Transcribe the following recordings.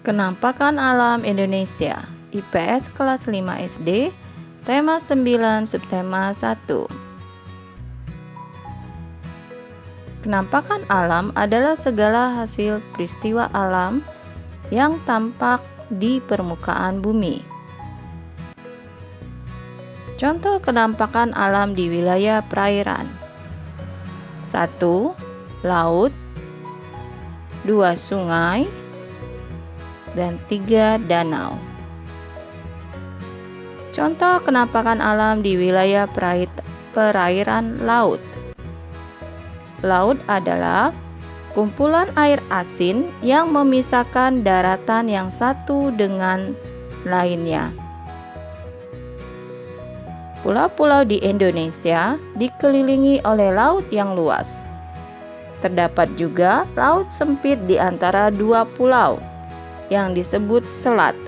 Kenampakan Alam Indonesia IPS kelas 5 SD, tema 9, subtema 1. Kenampakan alam adalah segala hasil peristiwa alam yang tampak di permukaan bumi. Contoh kenampakan alam di wilayah perairan: 1. Laut, 2. Sungai, dan 3. Danau. Contoh kenampakan alam di wilayah perairan laut. Laut adalah kumpulan air asin yang memisahkan daratan yang satu dengan lainnya. Pulau-pulau di Indonesia dikelilingi oleh laut yang luas. Terdapat juga laut sempit di antara dua pulau yang disebut selat.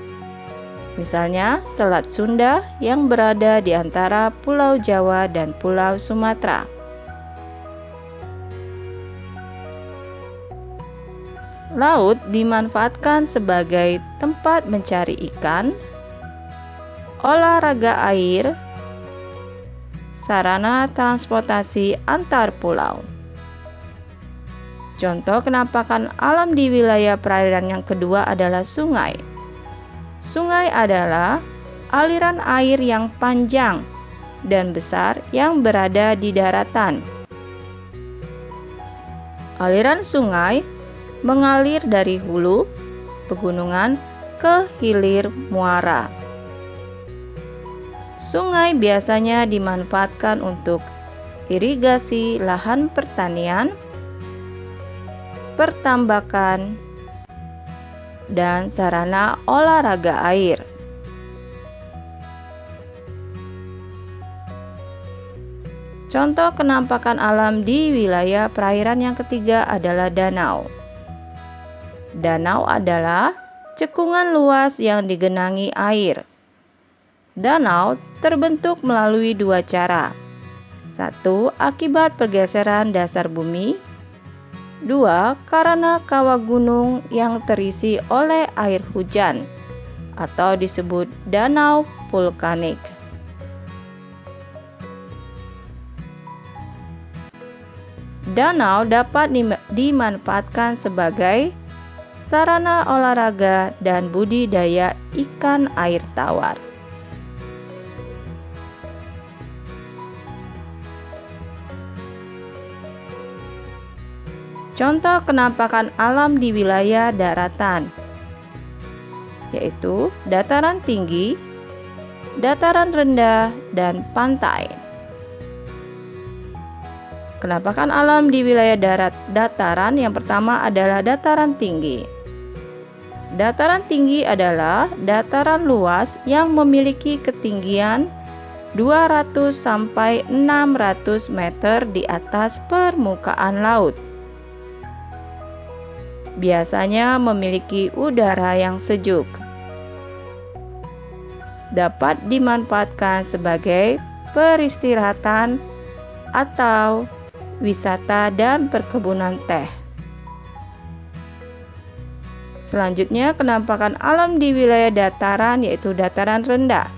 Misalnya, Selat Sunda yang berada di antara Pulau Jawa dan Pulau Sumatera. Laut dimanfaatkan sebagai tempat mencari ikan, olahraga air, sarana transportasi antar pulau. Contoh kenampakan alam di wilayah perairan yang kedua adalah sungai. Sungai adalah aliran air yang panjang dan besar yang berada di daratan. Aliran sungai mengalir dari hulu pegunungan ke hilir muara. Sungai biasanya dimanfaatkan untuk irigasi lahan pertanian, pertambakan, dan sarana olahraga air. Contoh kenampakan alam di wilayah perairan yang ketiga adalah danau. Danau adalah cekungan luas yang digenangi air. Danau terbentuk melalui dua cara. 1. Akibat pergeseran dasar bumi. 2. Karena kawah gunung yang terisi oleh air hujan atau disebut danau vulkanik. Danau dapat dimanfaatkan sebagai sarana olahraga dan budidaya ikan air tawar. Contoh kenampakan alam di wilayah daratan, yaitu dataran tinggi, dataran rendah, dan pantai. Kenampakan alam di wilayah dataran yang pertama adalah dataran tinggi. Dataran tinggi adalah dataran luas yang memiliki ketinggian 200 sampai 600 meter di atas permukaan laut. Biasanya memiliki udara yang sejuk. Dapat dimanfaatkan sebagai peristirahatan atau wisata dan perkebunan teh. Selanjutnya, kenampakan alam di wilayah dataran, yaitu dataran rendah,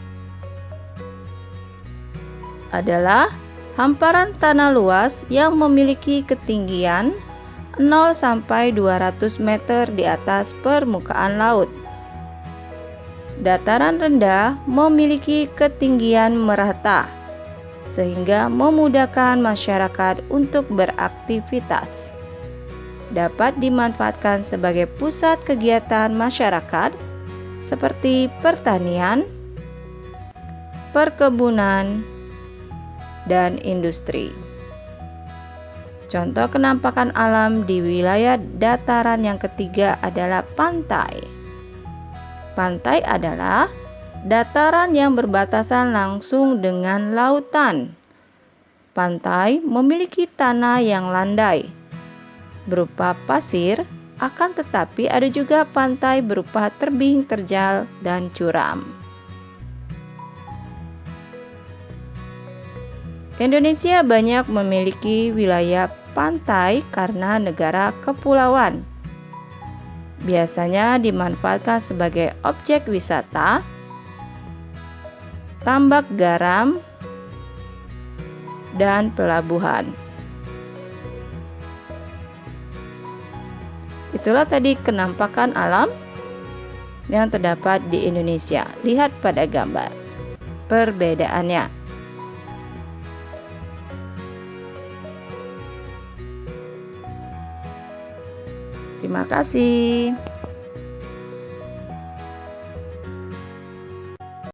adalah hamparan tanah luas yang memiliki ketinggian 0 sampai 200 meter di atas permukaan laut. Dataran rendah memiliki ketinggian merata, sehingga memudahkan masyarakat untuk beraktivitas. Dapat dimanfaatkan sebagai pusat kegiatan masyarakat seperti pertanian, perkebunan, dan industri. Contoh kenampakan alam di wilayah dataran yang ketiga adalah pantai. Pantai adalah dataran yang berbatasan langsung dengan lautan. Pantai memiliki tanah yang landai berupa pasir, akan tetapi ada juga pantai berupa tebing terjal dan curam. Indonesia banyak memiliki wilayah pantai karena negara kepulauan. biasanya dimanfaatkan sebagai objek wisata, tambak garam, dan pelabuhan. Itulah tadi kenampakan alam yang terdapat di Indonesia. Lihat pada gambar perbedaannya. Terima kasih.